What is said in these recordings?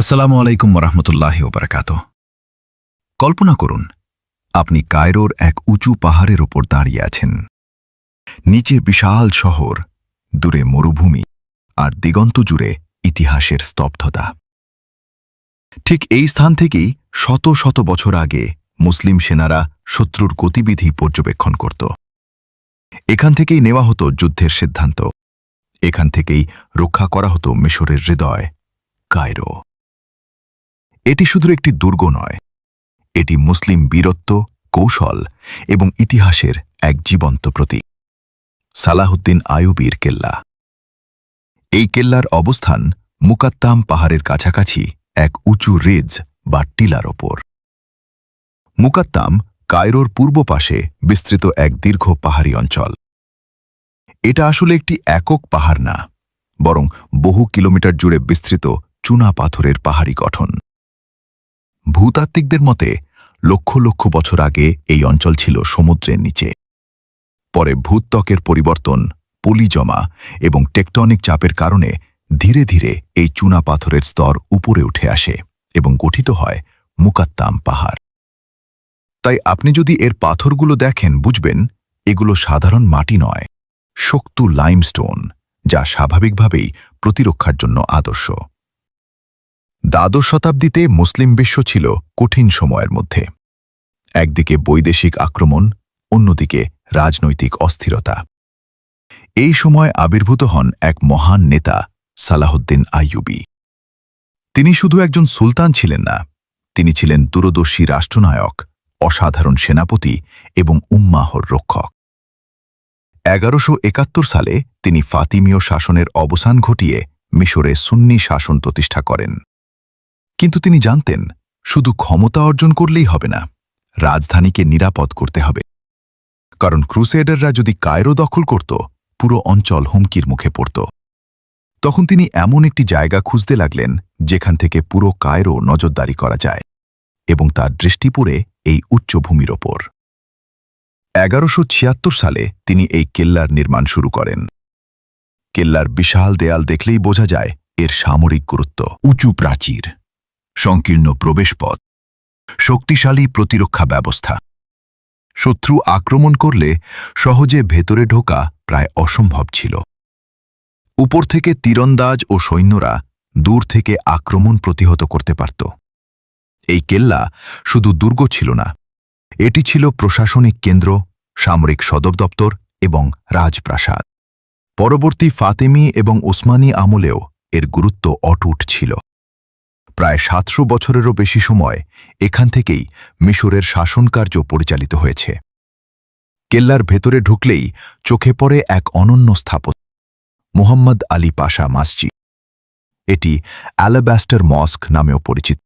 আসসালামু আলাইকুম রহমতুল্লাহি ওবারাকাতুহ। কল্পনা করুন, আপনি কায়রোর এক উঁচু পাহাড়ের ওপর দাঁড়িয়ে আছেন। নিচে বিশাল শহর, দূরে মরুভূমি, আর দিগন্ত জুড়ে ইতিহাসের স্তব্ধতা। ঠিক এই স্থান থেকেই শত শত বছর আগে মুসলিম সেনারা শত্রুর গতিবিধি পর্যবেক্ষণ করত। এখান থেকেই নেওয়া হতো যুদ্ধের সিদ্ধান্ত, এখান থেকেই রক্ষা করা হতো মিশরের হৃদয়, কায়রো। এটি শুধু একটি দুর্গ নয়, এটি মুসলিম বীরত্ব, কৌশল এবং ইতিহাসের এক জীবন্ত প্রতীক। সালাহুদ্দিন আইয়ুবীর কেল্লা। এই কেল্লার অবস্থান মুকাত্তাম পাহাড়ের কাছাকাছি এক উঁচু রিজ বা টিলার ওপর। মুকাত্তাম কায়রোর পূর্ব পাশে বিস্তৃত এক দীর্ঘ পাহাড়ি অঞ্চল। এটা আসলে একটি একক পাহাড় না, বরং বহু কিলোমিটার জুড়ে বিস্তৃত চুনা পাথরের পাহাড়ি গঠন। ভূতাত্ত্বিকদের মতে লক্ষ লক্ষ বছর আগে এই অঞ্চল ছিল সমুদ্রের নিচে। পরে ভূত্বকের পরিবর্তন, পলি জমা এবং টেকটনিক চাপের কারণে ধীরে ধীরে এই চুনা পাথরের স্তর উপরে উঠে আসে এবং গঠিত হয় মুকাত্তাম পাহাড়। তাই আপনি যদি এর পাথরগুলো দেখেন, বুঝবেন এগুলো সাধারণ মাটি নয়, শক্ত লাইমস্টোন, যা স্বাভাবিকভাবেই প্রতিরক্ষার জন্য আদর্শ। দ্বাদশ শতাব্দীতে মুসলিম বিশ্ব ছিল কঠিন সময়ের মধ্যে। একদিকে বৈদেশিক আক্রমণ, অন্যদিকে রাজনৈতিক অস্থিরতা। এই সময় আবির্ভূত হন এক মহান নেতা, সালাহুদ্দিন আইয়ুবী। তিনি শুধু একজন সুলতান ছিলেন না, তিনি ছিলেন দূরদর্শী রাষ্ট্রনায়ক, অসাধারণ সেনাপতি এবং উম্মাহর রক্ষক। 1171 সালে তিনি ফাতিমীয় শাসনের অবসান ঘটিয়ে মিশরে সুন্নি শাসন প্রতিষ্ঠা করেন। কিন্তু তিনি জানতেন, শুধু ক্ষমতা অর্জন করলেই হবে না, রাজধানীকে নিরাপদ করতে হবে। কারণ ক্রুসেডাররা যদি কায়রো দখল করত, পুরো অঞ্চল হুমকির মুখে পড়ত। তখন তিনি এমন একটি জায়গা খুঁজতে লাগলেন যেখান থেকে পুরো কায়রো নজরদারি করা যায়, এবং তার দৃষ্টি পড়ে এই উচ্চভূমির ওপর। 1176 সালে তিনি এই কেল্লার নির্মাণ শুরু করেন। কেল্লার বিশাল দেয়াল দেখলেই বোঝা যায় এর সামরিক গুরুত্ব। উঁচু প্রাচীর, সংকীর্ণ প্রবেশপথ, শক্তিশালী প্রতিরক্ষা ব্যবস্থা। শত্রু আক্রমণ করলে সহজে ভেতরে ঢোকা প্রায় অসম্ভব ছিল। উপর থেকে তীরন্দাজ ও সৈন্যরা দূর থেকে আক্রমণ প্রতিহত করতে পারত। এই কেল্লা শুধু দুর্গ ছিল না, এটি ছিল প্রশাসনিক কেন্দ্র, সামরিক সদর দপ্তর এবং রাজপ্রাসাদ। পরবর্তী ফাতেমি এবং ওসমানী আমলেও এর গুরুত্ব অটুট ছিল। প্রায় 700 বছরেরও বেশি সময় এখান থেকেই মিশরের শাসনকার্য পরিচালিত হয়েছে। কেল্লার ভেতরে ঢুকলেই চোখে পড়ে এক অনন্য স্থাপত্য, মুহাম্মদ আলী পাশা মসজিদ। এটি অ্যালাবাস্টার মস্ক নামেও পরিচিত।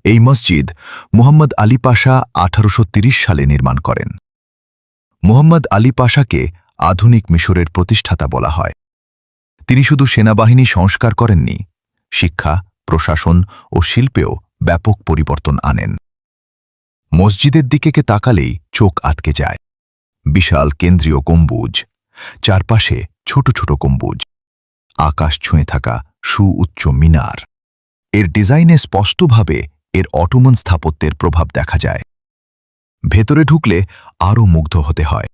এই মসজিদ মুহাম্মদ আলী পাশা 1830 সালে নির্মাণ করেন। মুহাম্মদ আলী পাশাকে আধুনিক মিশরের প্রতিষ্ঠাতা বলা হয়। তিনি শুধু সেনাবাহিনী সংস্কার করেননি, শিক্ষা, প্রশাসন ও শিল্পেও ব্যাপক পরিবর্তন আনেন। মসজিদের দিকে তাকালেই চোখ আটকে যায়। বিশাল কেন্দ্রীয় গম্বুজ, চারপাশে ছোট ছোট গম্বুজ, আকাশ ছুঁয়ে থাকা সুউচ্চ মিনার। এর ডিজাইনে স্পষ্টভাবে এর অটোমান স্থাপত্যের প্রভাব দেখা যায়। ভেতরে ঢুকলে আরও মুগ্ধ হতে হয়।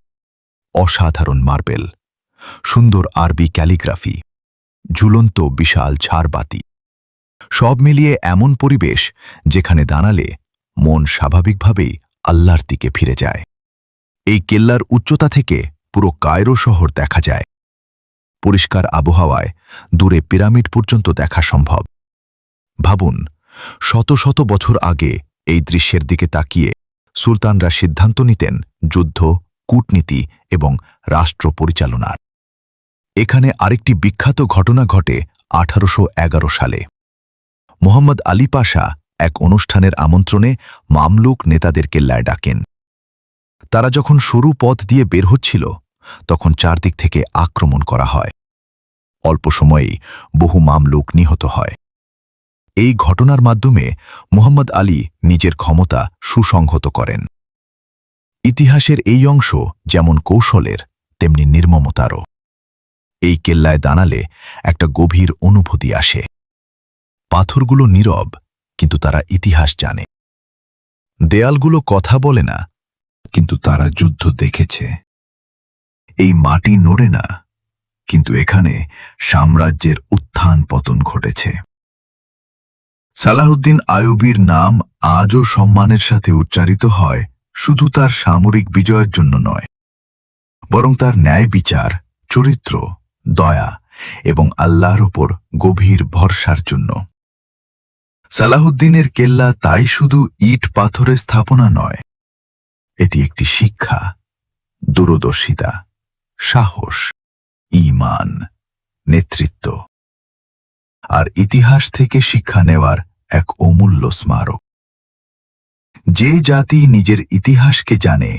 অসাধারণ মার্বেল, সুন্দর আরবি ক্যালিগ্রাফি, ঝুলন্ত বিশাল ঝাড়বাতি, সব মিলিয়ে এমন পরিবেশ যেখানে দাঁড়ালে মন স্বাভাবিকভাবেই আল্লাহর দিকে ফিরে যায়। এই কেল্লার উচ্চতা থেকে পুরো কায়রো শহর দেখা যায়। পরিষ্কার আবহাওয়ায় দূরে পিরামিড পর্যন্ত দেখা সম্ভব। ভাবুন, শত শত বছর আগে এই দৃশ্যের দিকে তাকিয়ে সুলতানরা সিদ্ধান্ত নিতেন যুদ্ধ, কূটনীতি এবং রাষ্ট্র পরিচালনার। এখানে আরেকটি বিখ্যাত ঘটনা ঘটে 1811 সালে। মুহাম্মদ আলী পাশা এক অনুষ্ঠানের আমন্ত্রণে মামলুক নেতাদের কেল্লায় ডাকেন। তারা যখন সরু পথ দিয়ে বের হচ্ছিল, তখন চারদিক থেকে আক্রমণ করা হয়। অল্প সময়েই বহু মামলুক নিহত হয়। এই ঘটনার মাধ্যমে মুহাম্মদ আলী নিজের ক্ষমতা সুসংহত করেন। ইতিহাসের এই অংশ যেমন কৌশলের, তেমনি নির্মমতারও। এই কেল্লায় দাঁড়ালে একটা গভীর অনুভূতি আসে। পাথরগুলো নীরব, কিন্তু তারা ইতিহাস জানে। দেয়ালগুলো কথা বলে না, কিন্তু তারা যুদ্ধ দেখেছে। এই মাটি নড়ে না, কিন্তু এখানে সাম্রাজ্যের উত্থান পতন ঘটেছে। সালাহউদ্দিন আইয়ুবীর নাম আজও সম্মানের সাথে উচ্চারিত হয়, শুধু তার সামরিক বিজয়ের জন্য নয়, বরং তার ন্যায় বিচার, চরিত্র, দয়া এবং আল্লাহর ওপর গভীর ভরসার জন্য। সালাহউদ্দিনের কেল্লা তাই শুধু ইট পাথরের স্থাপনা নয়, এটি একটি শিক্ষা, দূরদর্শিতা, সাহস, ঈমান, নেতৃত্ব আর ইতিহাস থেকে শিক্ষা নেওয়ার এক অমূল্য স্মারক। যে জাতি নিজের ইতিহাসকে জানে,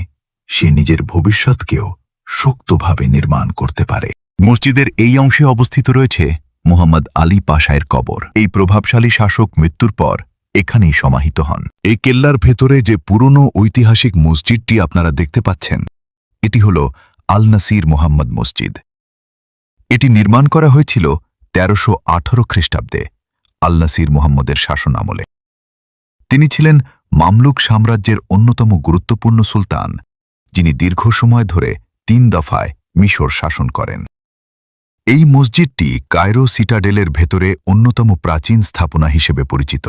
সে নিজের ভবিষ্যৎকেও শক্তভাবে নির্মাণ করতে পারে। মসজিদের এই অংশে অবস্থিত রয়েছে মুহাম্মদ আলী পাশায়ের কবর। এই প্রভাবশালী শাসক মৃত্যুর পর এখানেই সমাহিত হন। এই কেল্লার ভেতরে যে পুরনো ঐতিহাসিক মসজিদটি আপনারা দেখতে পাচ্ছেন, এটি হল আল নাসির মুহাম্মদ মসজিদ। এটি নির্মাণ করা হয়েছিল 1318 খ্রিস্টাব্দে আল নাসির মুহাম্মদের শাসন আমলে। তিনি ছিলেন মামলুক সাম্রাজ্যের অন্যতম গুরুত্বপূর্ণ সুলতান, যিনি দীর্ঘ সময় ধরে 3 দফায় মিশর শাসন করেন। এই মসজিদটি কায়রো সিটাডেলের ভেতরে অন্যতম প্রাচীন স্থাপনা হিসেবে পরিচিত।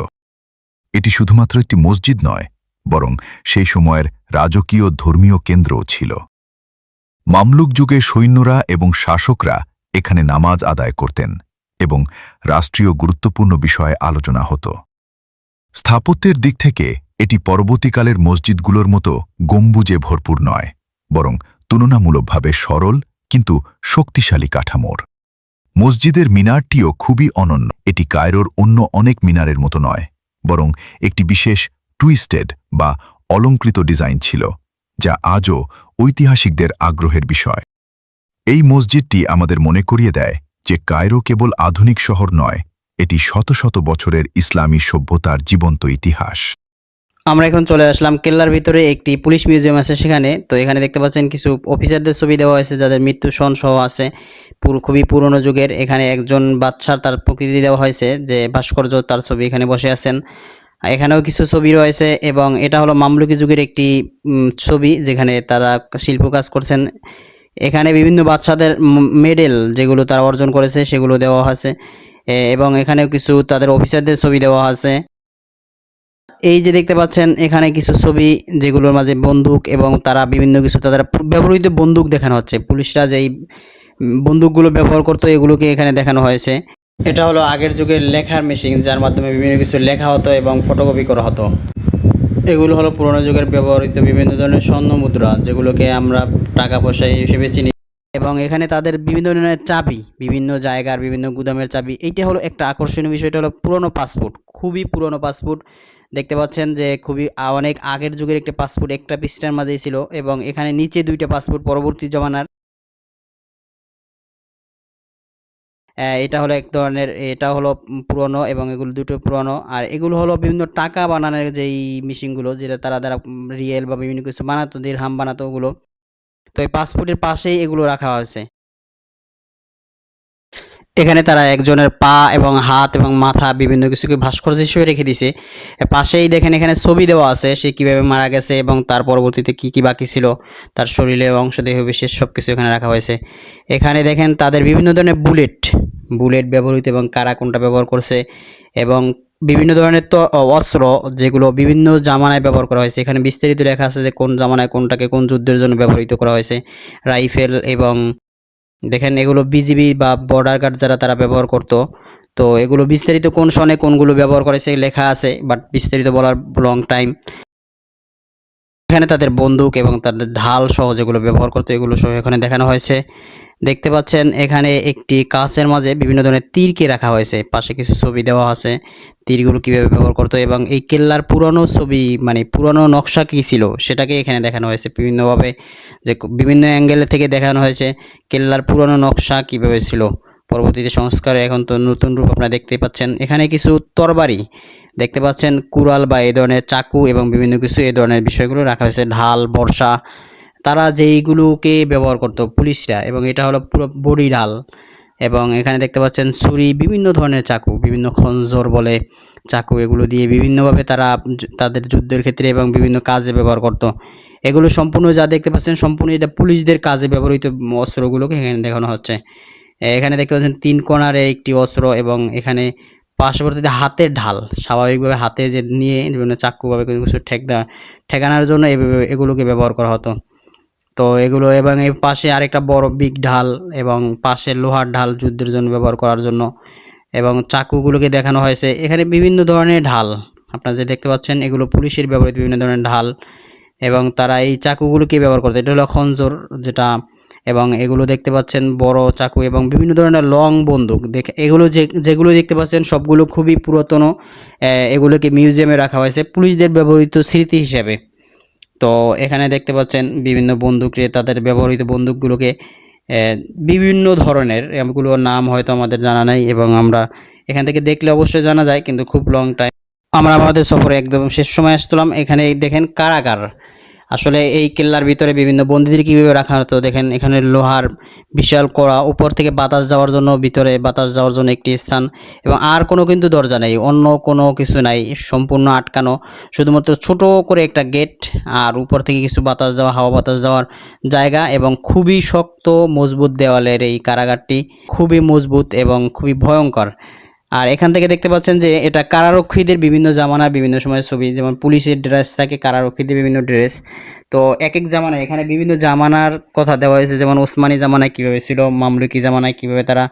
এটি শুধুমাত্র একটি মসজিদ নয়, বরং সেই সময়ের রাজকীয় ধর্মীয় কেন্দ্রও ছিল। মামলুক যুগে সৈন্যরা এবং শাসকরা এখানে নামাজ আদায় করতেন এবং রাষ্ট্রীয় গুরুত্বপূর্ণ বিষয়ে আলোচনা হতো। স্থাপত্যের দিক থেকে এটি পরবর্তীকালের মসজিদগুলোর মতো গম্বুজে ভরপুর নয়, বরং তুলনামূলকভাবে সরল কিন্তু শক্তিশালী কাঠামোর। মসজিদের মিনারটিও খুবই অনন্য। এটি কায়রোর অন্য অনেক মিনারের মতো নয়, বরং একটি বিশেষ টুইস্টেড বা অলঙ্কৃত ডিজাইন ছিল, যা আজও ঐতিহাসিকদের আগ্রহের বিষয়। এই মসজিদটি আমাদের মনে করিয়ে দেয় যে কায়রো কেবল আধুনিক শহর নয়, এটি শত শত বছরের ইসলামী সভ্যতার জীবন্ত ইতিহাস। আমরা এখন চলে আসলাম কেল্লার ভিতরে একটি পুলিশ মিউজিয়াম আছে সেখানে। তো এখানে দেখতে পাচ্ছেন কিছু অফিসারদের ছবি দেওয়া হয়েছে যাদের মৃত্যু সন সহ আছে, খুবই পুরনো যুগের। এখানে একজন বাচ্চার তার প্রকৃতি দেওয়া হয়েছে, যে ভাস্কর্য, তার ছবি এখানে বসে আছেন। এখানেও কিছু ছবি রয়েছে এবং এটা হলো মামলুকি যুগের একটি ছবি যেখানে তারা শিল্প কাজ করছেন। এখানে বিভিন্ন বাচ্চাদের মেডেল যেগুলো তারা অর্জন করেছে সেগুলো দেওয়া আছে এবং এখানেও কিছু তাদের অফিসারদের ছবি দেওয়া আছে। এই যে দেখতে পাচ্ছেন এখানে কিছু ছবি যেগুলোর মাঝে বন্দুক এবং তারা বিভিন্ন কিছু তাদের ব্যবহৃত বন্দুক দেখানো হচ্ছে। পুলিশরা যেই বন্দুকগুলো ব্যবহার করতো এগুলোকে এখানে দেখানো হয়েছে। এটা হলো আগের যুগের লেখার মেশিন, যার মাধ্যমে বিভিন্ন কিছু লেখা হতো এবং ফটোকপি করা হতো। এগুলো হলো পুরোনো যুগের ব্যবহৃত বিভিন্ন ধরনের স্বর্ণ মুদ্রা, যেগুলোকে আমরা টাকা পয়সা হিসেবে চিনি। এবং এখানে তাদের বিভিন্ন ধরনের চাবি, বিভিন্ন জায়গার বিভিন্ন গুদামের চাবি। এইটা হলো একটা আকর্ষণীয় বিষয়টা হলো পুরনো পাসপোর্ট, খুবই পুরনো পাসপোর্ট। দেখতে পাচ্ছেন যে খুবই অনেক আগের যুগের একটা পাসপোর্ট, একটা পৃষ্ঠার মাঝেই ছিল এবং এখানে নিচে 2টা পাসপোর্ট পরবর্তী জমানার। এটা হলো এক ধরনের, এটা হলো পুরনো এবং এগুলো দুটো পুরনো। আর এগুলো হলো বিভিন্ন টাকা বানানোর যেই মেশিনগুলো, যেটা তারা দ্বারা রিয়েল বা বিভিন্ন কিছু বানাতো, দিরহাম বানাতো ওগুলো। তো এই পাসপোর্টের পাশেই এগুলো রাখা হয়েছে। এখানে তারা একজনের পা এবং হাত এবং মাথা বিভিন্ন কিছুকে ভাস্কর্য হিসেবে রেখে দিছে। পাশেই দেখেন এখানে ছবি দেওয়া আছে, সে কিভাবে মারা গেছে এবং তার পরবর্তীতে কি কি বাকি ছিল, তার শরীরে অংশ দেহ বিশেষ সব কিছু এখানে রাখা হয়েছে। এখানে দেখেন তাদের বিভিন্ন ধরনের বুলেট ব্যবহৃত এবং কারা কোনটা ব্যবহার করছে এবং বিভিন্ন ধরনের তো অস্ত্র যেগুলো বিভিন্ন জামানায় ব্যবহার করা হয়েছে। এখানে বিস্তারিত লেখা আছে যে কোন জামানায় কোনটাকে কোন যুদ্ধের জন্য ব্যবহৃত করা হয়েছে। রাইফেল এবং দেখেন এগুলো বিজিবি বা বর্ডার গার্ড যারা তারা ব্যবহার করত। তো এগুলো বিস্তারিত কোন সনে কোনগুলো ব্যবহার করেছে লেখা আছে, বাট বিস্তারিত বলার লং টাইম। এখানে তাদের বন্দুক এবং তাদের ঢাল সহ যেগুলো ব্যবহার করতো এগুলো সহ এখানে দেখানো হয়েছে। দেখতে পাচ্ছেন এখানে একটি কাঁচের মাঝে বিভিন্ন ধরনের তীরকে রাখা হয়েছে, পাশে কিছু ছবি দেওয়া আছে তীরগুলো কীভাবে ব্যবহার করতো এবং এই কেল্লার পুরনো ছবি, মানে পুরনো নকশা কী ছিল সেটাকে এখানে দেখানো হয়েছে বিভিন্নভাবে, যে বিভিন্ন অ্যাঙ্গেল থেকে দেখানো হয়েছে কেল্লার পুরনো নকশা কীভাবে ছিল। পরবর্তীতে সংস্কারে এখন তো নতুন রূপ আপনারা দেখতে পাচ্ছেন। এখানে কিছু তরবারি দেখতে পাচ্ছেন, কুড়াল বা এই ধরনের চাকু এবং বিভিন্ন কিছু এই ধরনের বিষয়গুলো রাখা হয়েছে, ঢাল, বর্ষা, তারা যেইগুলোকে ব্যবহার করতো পুলিশরা। এবং এটা হলো পুরো বডি ঢাল, এবং এখানে দেখতে পাচ্ছেন ছুরি, বিভিন্ন ধরনের চাকু, বিভিন্ন খঞ্জর বলে চাকু, এগুলো দিয়ে বিভিন্নভাবে তারা তাদের যুদ্ধের ক্ষেত্রে এবং বিভিন্ন কাজে ব্যবহার করত। এগুলো সম্পূর্ণ যা দেখতে পাচ্ছেন সম্পূর্ণ এটা পুলিশদের কাজে ব্যবহৃত অস্ত্রগুলোকে এখানে দেখানো হচ্ছে। এখানে দেখতে পাচ্ছেন 3 কোণার একটি অস্ত্র এবং এখানে পার্শ্ববর্তীতে হাতের ঢাল, স্বাভাবিকভাবে হাতে যে নিয়ে বিভিন্ন চাকুভাবে কিছু ঠেকানোর জন্য এগুলোকে ব্যবহার করা হতো। তো এগুলো এবং এই পাশে আরেকটা বড় বিগ ঢাল এবং পাশে লোহার ঢাল যুদ্ধের জন্য ব্যবহার করার জন্য, এবং চাকুগুলোকে দেখানো হয়েছে। এখানে বিভিন্ন ধরনের ঢাল আপনারা যে দেখতে পাচ্ছেন এগুলো পুলিশের ব্যবহৃত বিভিন্ন ধরনের ঢাল, এবং তারা এই চাকুগুলোকে ব্যবহার করতো। এটা হলো খঞ্জর যেটা, এবং এগুলো দেখতে পাচ্ছেন বড় চাকু এবং বিভিন্ন ধরনের লং বন্দুক। এগুলো যেগুলো দেখতে পাচ্ছেন সবগুলো খুবই পুরাতন, এগুলোকে মিউজিয়ামে রাখা হয়েছে পুলিশদের ব্যবহৃত স্মৃতি হিসাবে। তো এখানে দেখতে পাচ্ছেন বিভিন্ন বন্দুকে তাদের ব্যবহৃত বন্দুকগুলোকে বিভিন্ন ধরনের, এগুলোর নাম হয়তো আমাদের জানা নাই এবং আমরা এখান থেকে দেখলে অবশ্যই জানা যায়, কিন্তু খুব লং টাইম। আমরা আমাদের সফরে একদম শেষ সময় আসলাম। এখানে দেখেন কারাগার, আসলে এই কেল্লার ভিতরে বিভিন্ন বন্দীদের কীভাবে রাখা হতো দেখেন। এখানে লোহার বিশাল কড়া, উপর থেকে বাতাস যাওয়ার জন্য, ভিতরে বাতাস যাওয়ার জন্য একটি স্থান, এবং আর কোনো কিন্তু দরজা নেই, অন্য কোনো কিছু নাই, সম্পূর্ণ আটকানো, শুধুমাত্র ছোট করে একটা গেট আর উপর থেকে কিছু বাতাস যাওয়া, হাওয়া বাতাস যাওয়ার জায়গা, এবং খুবই শক্ত মজবুত দেওয়ালের এই কারাগারটি, খুবই মজবুত এবং খুবই ভয়ঙ্কর। আর এখান থেকে দেখতে পাচ্ছেন যে এটা কারারক্ষীদের বিভিন্ন জামানা বিভিন্ন সময়ের ছবি, যেমন পুলিশের ড্রেস থাকে, কারারক্ষীদের বিভিন্ন ড্রেস। তো এক এক জামানায় এখানে বিভিন্ন জামানার কথা দেওয়া হয়েছে, যেমন ওসমানী জামানায় কীভাবে ছিল, মামলুকি জামানায় কীভাবে তারা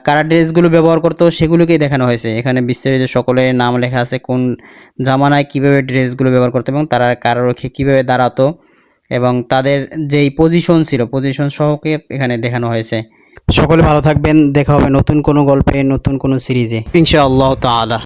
কারা ড্রেসগুলো ব্যবহার করতো সেগুলোকেই দেখানো হয়েছে। এখানে বিস্তারিত সকলের নাম লেখা আছে, কোন জামানায় কীভাবে ড্রেসগুলো ব্যবহার করতো এবং তারা কারারক্ষী কীভাবে দাঁড়াতো এবং তাদের যেই পজিশন ছিল, পজিশন সহকে এখানে দেখানো হয়েছে। সকলে ভালো থাকবেন, দেখা হবে নতুন কোনো গল্পে, নতুন কোনো সিরিজে ইনশাআল্লাহ তাআলা।